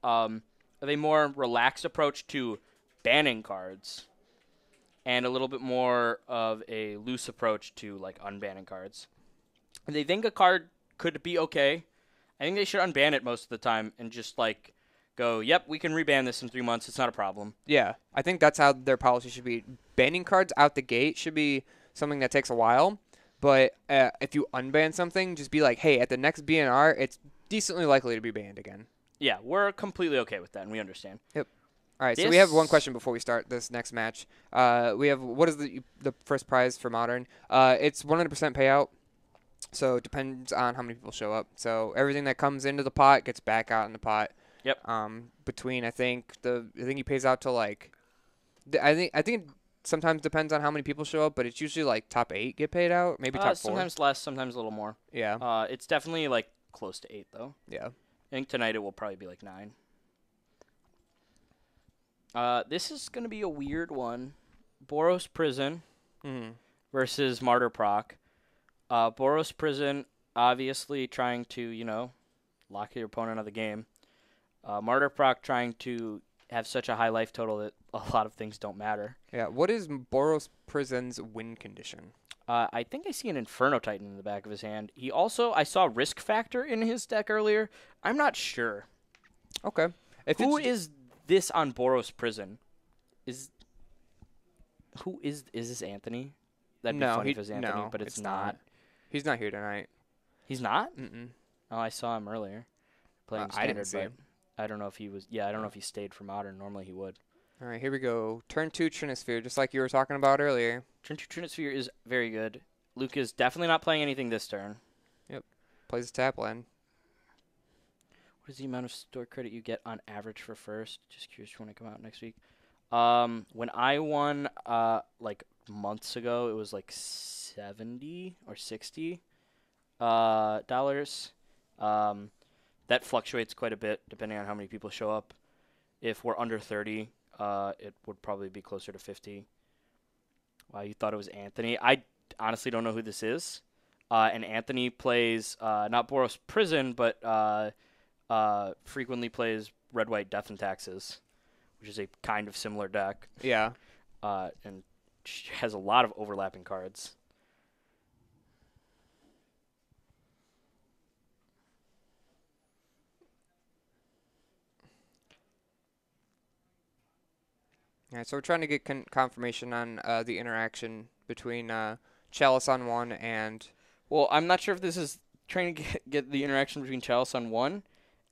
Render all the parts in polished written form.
of a more relaxed approach to banning cards, and a little bit more of a loose approach to like unbanning cards. If they think a card could be okay, I think they should unban it most of the time and just like go, yep, we can reban this in 3 months. It's not a problem. Yeah, I think that's how their policy should be. Banning cards out the gate should be something that takes a while. But if you unban something, just be like, hey, at the next BNR, it's decently likely to be banned again. Yeah, we're completely okay with that, and we understand. Yep. All right, so we have one question before we start this next match. We have, what is the first prize for Modern? It's 100% payout, so it depends on how many people show up. So everything that comes into the pot gets back out in the pot. Yep. Between I think he pays out to like, I think it sometimes depends on how many people show up, but it's usually like top 8 get paid out, maybe top 4. Sometimes less, sometimes a little more. Yeah. It's definitely like close to 8 though. Yeah. I think tonight it will probably be like 9. This is gonna be a weird one. Boros Prison versus Martyr Proc. Boros Prison obviously trying to lock your opponent out of the game. Martyr Proc trying to have such a high life total that a lot of things don't matter. Yeah. What is Boros Prison's win condition? I think I see an Inferno Titan in the back of his hand. He also, I saw Risk Factor in his deck earlier. I'm not sure. Okay. Who is this on Boros Prison? Is this Anthony? That'd be funny if it was Anthony, but it's not. He's not here tonight. He's not? Mm-mm. Oh, I saw him earlier playing Standard, I didn't see him. I don't know if he was. Yeah, I don't know if he stayed for Modern. Normally he would. All right, here we go. Turn 2 Trinisphere, just like you were talking about earlier. Turn 2 Trinisphere is very good. Luke is definitely not playing anything this turn. Yep. Plays a tap land. What is the amount of store credit you get on average for first? Just curious when I come out next week. When I won like months ago, it was like $70 or $60 dollars. That fluctuates quite a bit depending on how many people show up. If we're under 30, it would probably be closer to 50. Wow, you thought it was Anthony? I honestly don't know who this is. And Anthony plays not Boros Prison, but frequently plays Red, White, Death, and Taxes, which is a kind of similar deck. Yeah. And has a lot of overlapping cards. All right, so we're trying to get confirmation on the interaction between Chalice on 1 and... Well, I'm not sure if this is trying to get the interaction between Chalice on 1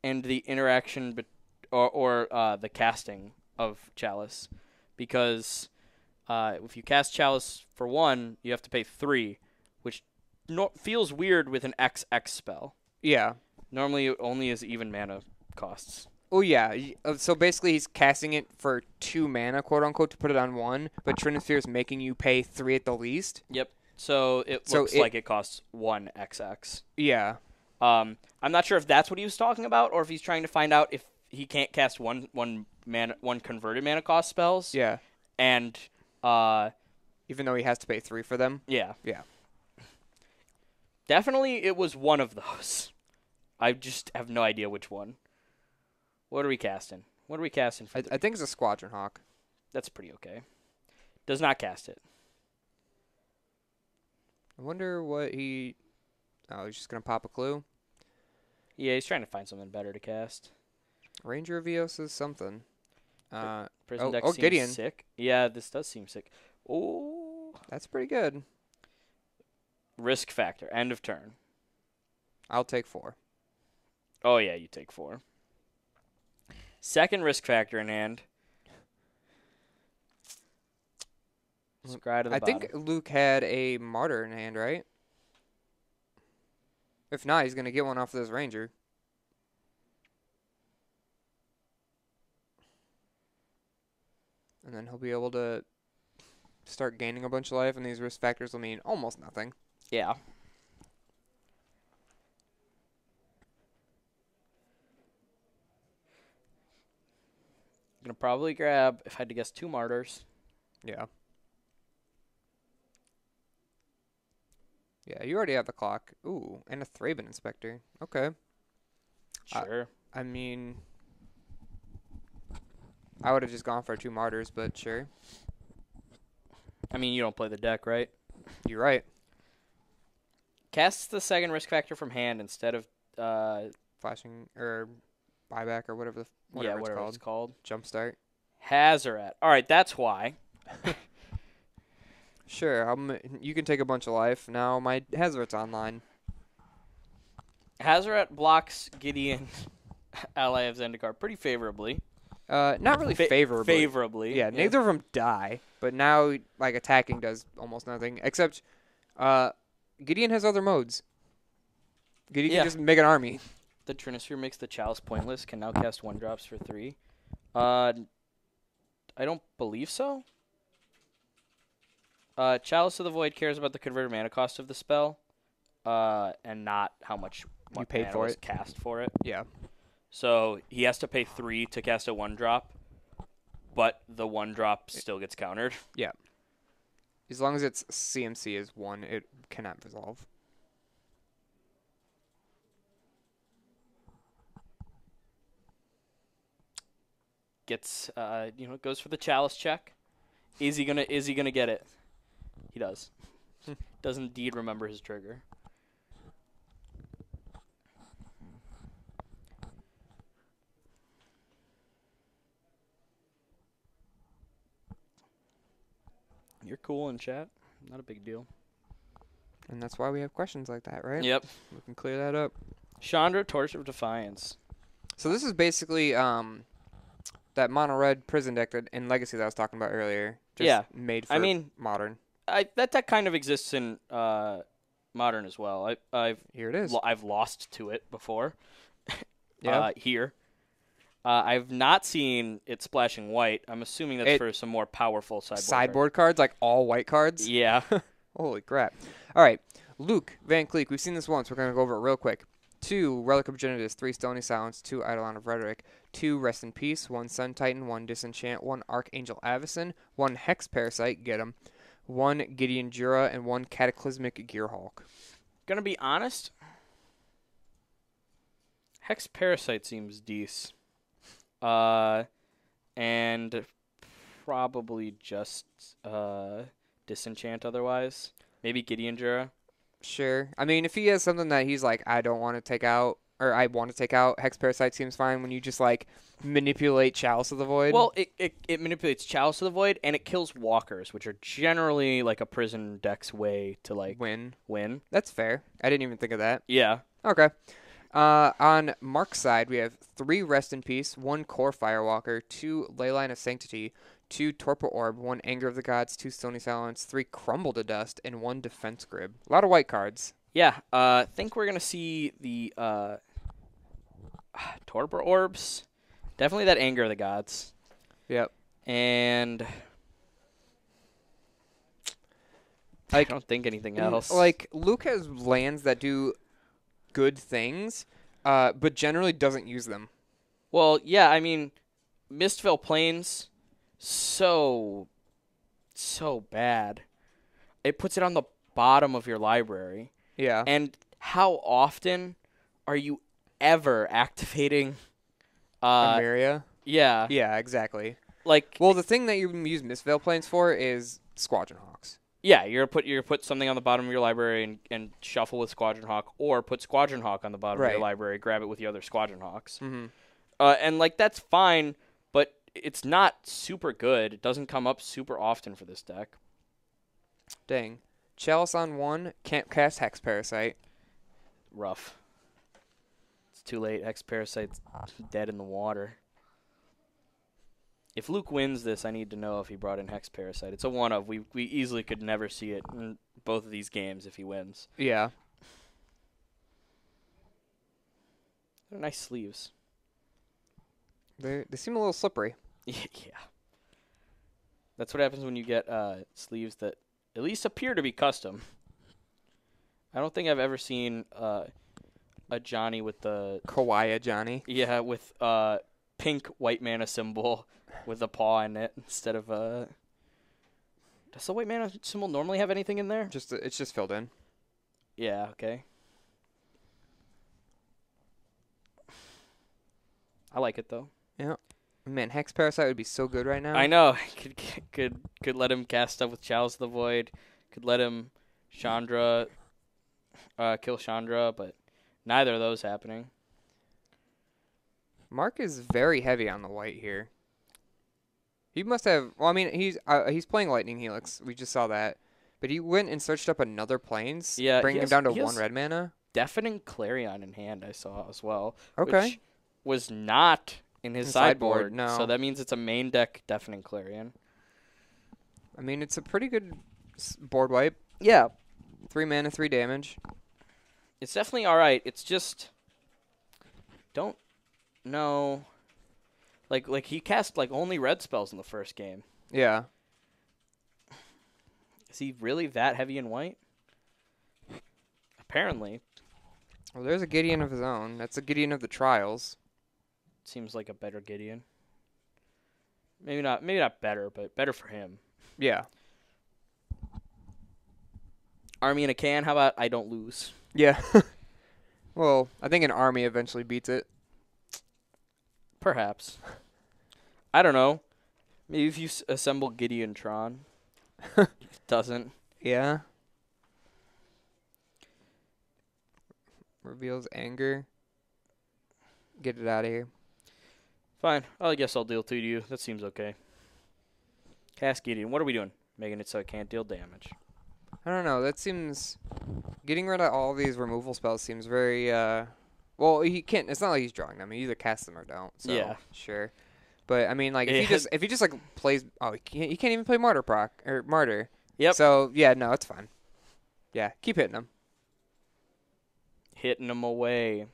and the interaction or the casting of Chalice. Because if you cast Chalice for 1, you have to pay 3, which feels weird with an XX spell. Yeah. Normally it only is even mana costs. Oh, yeah. So basically he's casting it for 2 mana, quote-unquote, to put it on 1, but Trinisphere is making you pay 3 at the least. Yep. So it looks like it costs 1 XX. Yeah. I'm not sure if that's what he was talking about, or if he's trying to find out if he can't cast one converted mana cost spells. Yeah. And even though he has to pay 3 for them. Yeah. Yeah. Definitely it was one of those. I just have no idea which one. What are we casting? What are we casting for? I think it's a Squadron Hawk. That's pretty okay. Does not cast it. I wonder what he... Oh, he's just going to pop a clue? Yeah, he's trying to find something better to cast. Ranger of Eos is something. Prison deck seems Gideon. sick. Yeah, this does seem sick. Oh. That's pretty good. Risk factor. End of turn. I'll take 4. Oh, yeah, you take 4. Second risk factor in hand. Scry to the bottom. I think Luke had a Martyr in hand, right? If not, he's going to get one off of this Ranger. And then he'll be able to start gaining a bunch of life, and these risk factors will mean almost nothing. Yeah. I'm going to probably grab, if I had to guess, 2 Martyrs. Yeah. Yeah, you already have the clock. Ooh, and a Thraben Inspector. Okay. Sure. I mean, I would have just gone for 2 Martyrs, but sure. I mean, you don't play the deck, right? You're right. Casts the second risk factor from hand instead of Flashing or buyback or whatever it's called. Jumpstart. Hazoret. All right, that's why. Sure, you can take a bunch of life. Now my Hazoret's online. Hazoret blocks Gideon, ally of Zendikar, pretty favorably. Not really favorably. Favorably. Yeah, neither of them die, but now like attacking does almost nothing. Except Gideon has other modes. Gideon can just make an army. The Trinisphere makes the Chalice pointless, can now cast 1-drops for 3. I don't believe so. Chalice of the Void cares about the converted mana cost of the spell, and not how much you paid mana for was it. cast for it. Yeah. So he has to pay 3 to cast a 1-drop, but the 1-drop still gets countered. Yeah. As long as its CMC is 1, it cannot resolve. Gets goes for the Chalice check. Is he gonna get it? He does. Does indeed remember his trigger. You're cool in chat. Not a big deal. And that's why we have questions like that, right? Yep. We can clear that up. Chandra, Torch of Defiance. So this is basically that mono red prison deck in Legacy that I was talking about earlier. Just made for Modern. That deck kind of exists in Modern as well. Here it is. I've lost to it before. Yeah. Here. I've not seen it splashing white. I'm assuming that's for some more powerful sideboard cards, like all white cards. Yeah. Holy crap! All right, Luke VanKleek. We've seen this once. We're gonna go over it real quick. 2 Relic of Genitus, 3 Stony Silence, 2 Eidolon of Rhetoric, 2 Rest in Peace, 1 Sun Titan, 1 Disenchant, 1 Archangel Avacyn, 1 Hex Parasite, get him, 1 Gideon Jura, and 1 Cataclysmic Gearhulk. Gonna be honest, Hex Parasite seems decent. And probably just Disenchant otherwise. Maybe Gideon Jura. Sure. I mean, if he has something that he's like, I don't want to take out, or I want to take out, Hex Parasite seems fine when you just, like, manipulate Chalice of the Void. Well, it manipulates Chalice of the Void, and it kills walkers, which are generally, like, a prison deck's way to, like, win. That's fair. I didn't even think of that. Yeah. Okay. On Marc's side, we have 3 Rest in Peace, 1 Core Firewalker, 2 Leyline of Sanctity, 2 Torpor Orb, 1 Anger of the Gods, 2 Stony Silence, 3 Crumble to Dust, and 1 Defense Grib. A lot of white cards. Yeah, I think we're going to see the Torpor Orbs. Definitely that Anger of the Gods. Yep. And I don't think anything else. Like, Luke has lands that do good things, but generally doesn't use them. Well, yeah, I mean, Mistvale Plains, so bad. It puts it on the bottom of your library. Yeah. And how often are you ever activating Amiria? Yeah. Yeah, exactly. Like, well, the thing that you use Mistvale Plains for is Squadron Hawks. Yeah, you're gonna put something on the bottom of your library and shuffle with Squadron Hawk, or put Squadron Hawk on the bottom of your library, grab it with the other Squadron Hawks. Mm-hmm. And like that's fine, but it's not super good. It doesn't come up super often for this deck. Dang. Chalice on 1, can't cast Hex Parasite. Rough. It's too late. Hex Parasite's dead in the water. If Luke wins this, I need to know if he brought in Hex Parasite. It's a one-of. We easily could never see it in both of these games if he wins. Yeah. They're nice sleeves. They seem a little slippery. Yeah. That's what happens when you get sleeves that at least appear to be custom. I don't think I've ever seen a Johnny with the... Kawaii Johnny. Yeah, with pink white mana symbol with a paw in it instead of a... Does the white mana symbol normally have anything in there? It's just filled in. Yeah, okay. I like it, though. Yeah. Man, Hex Parasite would be so good right now. I know. Could let him cast stuff with Chalice of the Void. Could let him Chandra, kill Chandra, but neither of those happening. Marc is very heavy on the white here. He must have. Well, I mean, he's playing Lightning Helix. We just saw that, but he went and searched up another planes, Yeah, bringing him down to 1 red mana. Deafening Clarion in hand, I saw as well. Okay. Which was not in his sideboard. No. So that means it's a main deck Deafening Clarion. I mean, it's a pretty good board wipe. Yeah. 3 mana, 3 damage. It's definitely alright. It's just don't know. Like he cast like only red spells in the first game. Yeah. Is he really that heavy in white? Apparently. Well, there's a Gideon of his own. That's a Gideon of the Trials. Seems like a better Gideon. Maybe not better, but better for him. Yeah. Army in a can, how about I don't lose? Yeah. Well, I think an army eventually beats it. Perhaps. I don't know. Maybe if you assemble Gideon Tron. It doesn't. Yeah. Reveals anger. Get it out of here. Fine. I guess I'll deal 2 to you. That seems okay. Cast Gideon. What are we doing? Making it so it can't deal damage. I don't know. That seems... Getting rid of all these removal spells seems very... Well, he can't... It's not like he's drawing them. He either casts them or don't. So, yeah. Sure. But, I mean, like, if he just like, plays... Oh, he can't even play Martyr Proc. Or Martyr. Yep. So, yeah, no, it's fine. Yeah, keep hitting him. Hitting him away.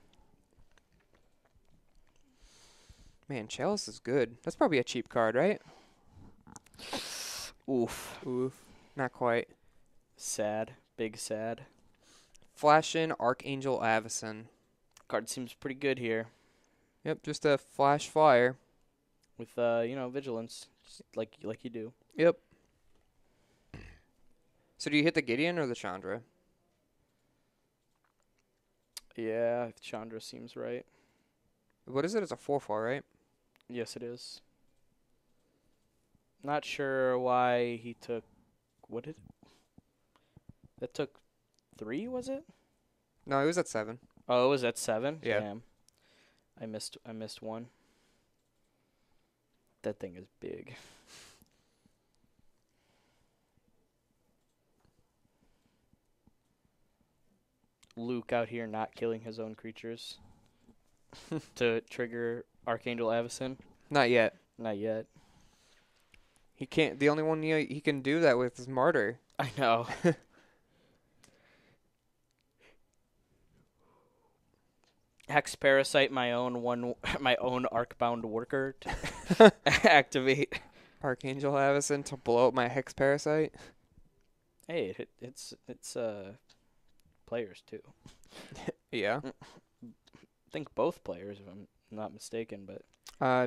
Man, Chalice is good. That's probably a cheap card, right? Oof. Not quite. Sad. Big sad. Flash in Archangel Avacyn. Card seems pretty good here. Yep, just a flash flyer. With, vigilance. Just like you do. Yep. So do you hit the Gideon or the Chandra? Yeah, Chandra seems right. What is it? It's a 4/4, right? Yes, it is. Not sure why he took... What did... That took 3, was it? No, it was at 7. Oh, it was at 7? Yeah. Damn. I missed one. That thing is big. Luke out here not killing his own creatures to trigger Archangel Avacyn. Not yet. Not yet. He can't. The only one he can do that with is Martyr. I know. Hex Parasite, my own Arcbound worker to activate. Archangel Avacyn to blow up my Hex Parasite. Hey, it's players too. Yeah. I think both players, if I'm not mistaken, but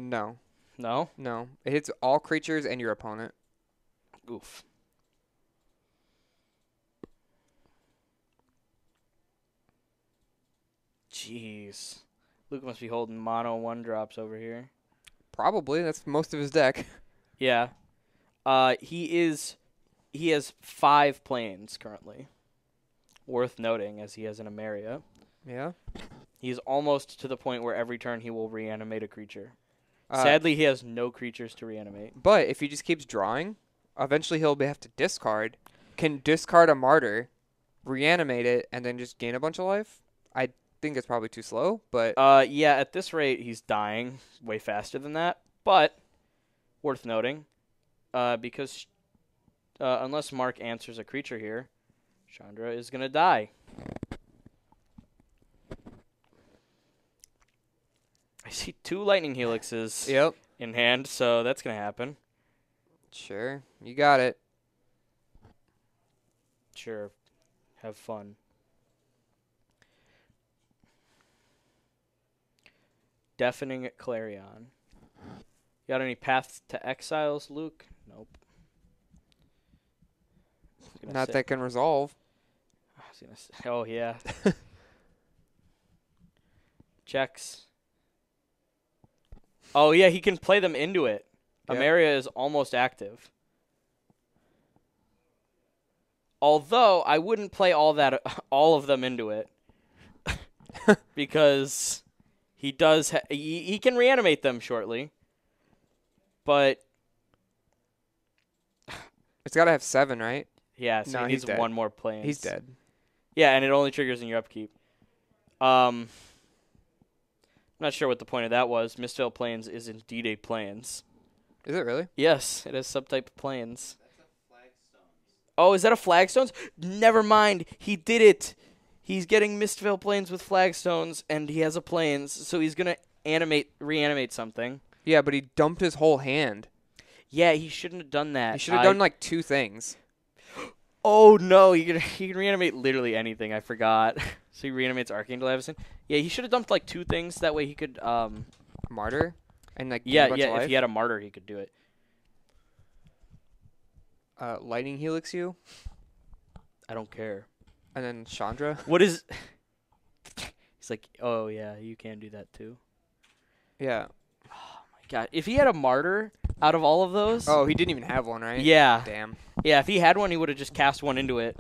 No. no. No. It hits all creatures and your opponent. Oof. Jeez. Luke must be holding mono 1-drops over here. Probably. That's most of his deck. Yeah. He has 5 planes currently. Worth noting, as he has an Emeria. Yeah. He's almost to the point where every turn he will reanimate a creature. Sadly, he has no creatures to reanimate. But if he just keeps drawing, eventually he'll have to discard. Can discard a Martyr, reanimate it, and then just gain a bunch of life? I think it's probably too slow, but... Yeah, at this rate, he's dying way faster than that. But, worth noting, because unless Marc answers a creature here, Chandra is going to die. I see 2 Lightning Helixes Yep. in hand, so that's going to happen. Sure. You got it. Sure. Have fun. Deafening Clarion. You got any paths to exiles, Luke? Nope. Not that can resolve. I was gonna say, oh, yeah. Checks. Oh yeah, he can play them into it. Yeah. Ameria is almost active. Although I wouldn't play all of them into it, because he does. He can reanimate them shortly, but It's got to have 7, right? yeah, so No, he he's needs dead. one more plane. He's dead. Yeah, and it only triggers in your upkeep. I'm not sure what the point of that was. Mistvale Plains is indeed a plains. Is it really? Yes, it has subtype plains. Oh, is that a flagstones? Never mind. He did it. He's getting Mistvale Plains with flagstones, and he has a plains, so he's gonna reanimate something. Yeah, but he dumped his whole hand. Yeah, he shouldn't have done that. He should have done like 2 things. Oh no, he can reanimate literally anything. I forgot. So he reanimates Archangel Avacyn. Yeah, he should have dumped like 2 things. That way he could Martyr? And like Yeah, gain a bunch of life? if he had a Martyr, he could do it. Lightning Helix you, I don't care. and then Chandra. What is? He's like, oh yeah, you can do that too. Yeah. God, if he had a Martyr out of all of those, Oh, he didn't even have one, right? yeah, Damn. yeah. If he had one, he would have just cast one into it,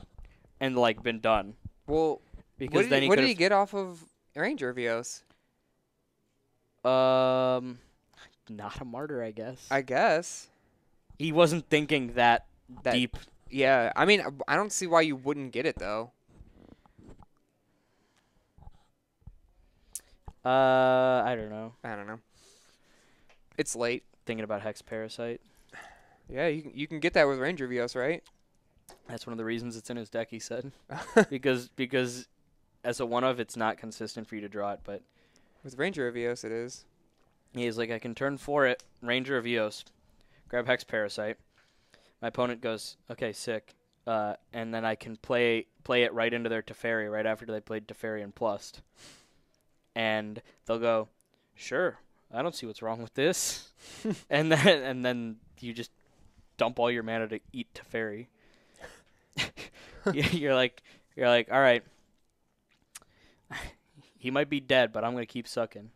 and like been done. Well, Because then what did he he get off of Ranger Vios? not a Martyr, I guess. I guess. He wasn't thinking that That- deep. Yeah, I mean, I don't see why you wouldn't get it though. I don't know. I don't know. It's late. Thinking about Hex Parasite. Yeah, you can get that with Ranger Vios, right? That's one of the reasons it's in his deck. He said because as a one of, it's not consistent for you to draw it, but With Ranger Vios, it is. he's like, I can turn for it, Ranger of Eos, grab Hex Parasite. My opponent goes, okay, sick. And then I can play it right into their Teferi right after they played Teferi and Plussed. And they'll go, sure, I don't see what's wrong with this. and then you just dump all your mana to eat Teferi. you're like, all right. He might be dead, but I'm gonna keep sucking.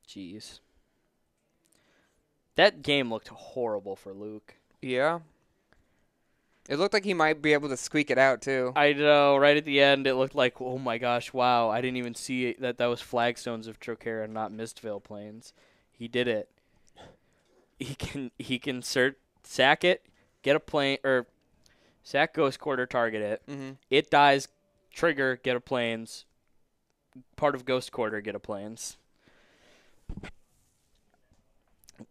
Jeez. That game looked horrible for Luke. Yeah. It looked like he might be able to squeak it out too. I know, right at the end, it looked like, oh my gosh, wow, I didn't even see that was Flagstones of Trocera, not Mistvale Plains. He did it. He can sack it, get a plane, or sack Ghost Quarter, target it. Mm-hmm. It dies, trigger, get a planes. Part of Ghost Quarter, get a planes.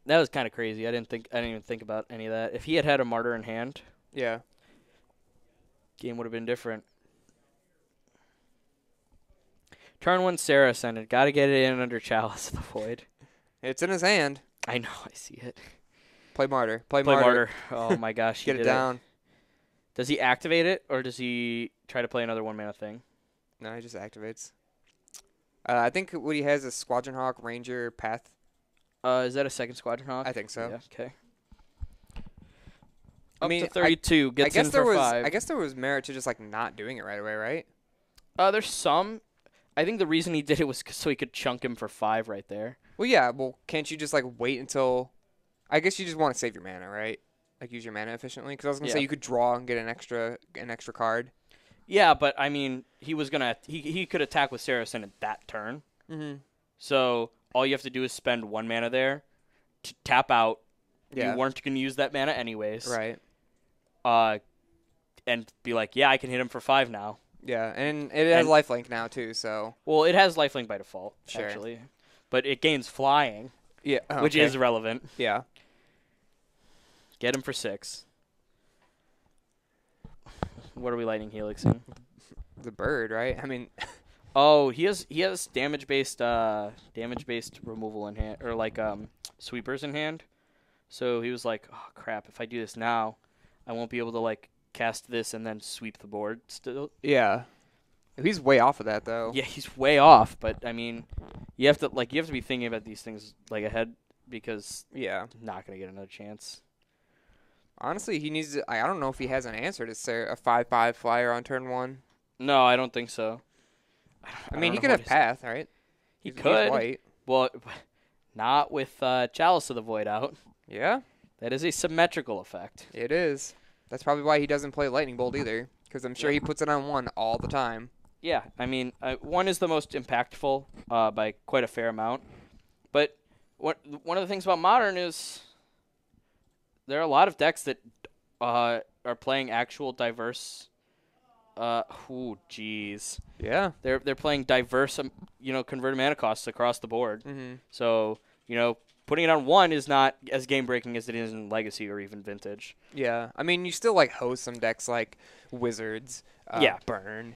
That was kind of crazy. I didn't even think about any of that. If he had a Martyr in hand, Yeah. game would have been different. Turn 1 Sarah ascended. Got to get it in under Chalice of the Void. It's in his hand. I know. I see it. Play Martyr. Play Play Martyr. Martyr. Oh my gosh. He Get it did down. Does he activate it, or does he try to play another 1 mana thing? No, he just activates. I think what he has is Squadron Hawk, Ranger, Path. Is that a second Squadron Hawk? I think so. Yeah, okay. I Up mean, to 32. I Gets guess in there for was 5. I guess there was merit to just like not doing it right away, right? There's some. I think the reason he did it was so he could chunk him for 5 right there. Well, yeah. Well, can't you just like wait until? I guess you just want to save your mana, right? Like use your mana efficiently. Because I was gonna say you could draw and get an extra card. Yeah, but I mean, he was gonna he could attack with Saracen at that turn. Mm-hmm. So all you have to do is spend 1 mana there to tap out. Yeah. You weren't gonna use that mana anyways. Right. And be like, yeah, I can hit him for 5 now. Yeah, and it has lifelink now too. So. Well, it has lifelink by default, Sure. actually, but it gains flying, Yeah. which is relevant. Yeah. Get him for 6. What are we lightning helixing? The bird, right? I mean. Oh, he has damage based removal in hand, or like sweepers in hand. So he was like, oh crap, if I do this now, I won't be able to like cast this and then sweep the board still. Yeah. He's way off of that though. Yeah, he's way off, but I mean, you have to be thinking about these things like ahead, because Yeah. not gonna get another chance. Honestly, he needs to. I don't know if he has an answer to say a 5/5 flyer on turn 1. No, I don't think so. I mean, he could have Path, right? He He's could. white. Well, not with Chalice of the Void out. Yeah. That is a symmetrical effect. It is. That's probably why he doesn't play Lightning Bolt either, because I'm sure he puts it on 1 all the time. Yeah, I mean, 1 is the most impactful by quite a fair amount. But one of the things about Modern is there are a lot of decks that are playing actual diverse. Jeez. Yeah. They're playing diverse, converted mana costs across the board. Mm-hmm. So putting it on 1 is not as game breaking as it is in Legacy or even Vintage. Yeah. I mean, you still host some decks like Wizards. Burn.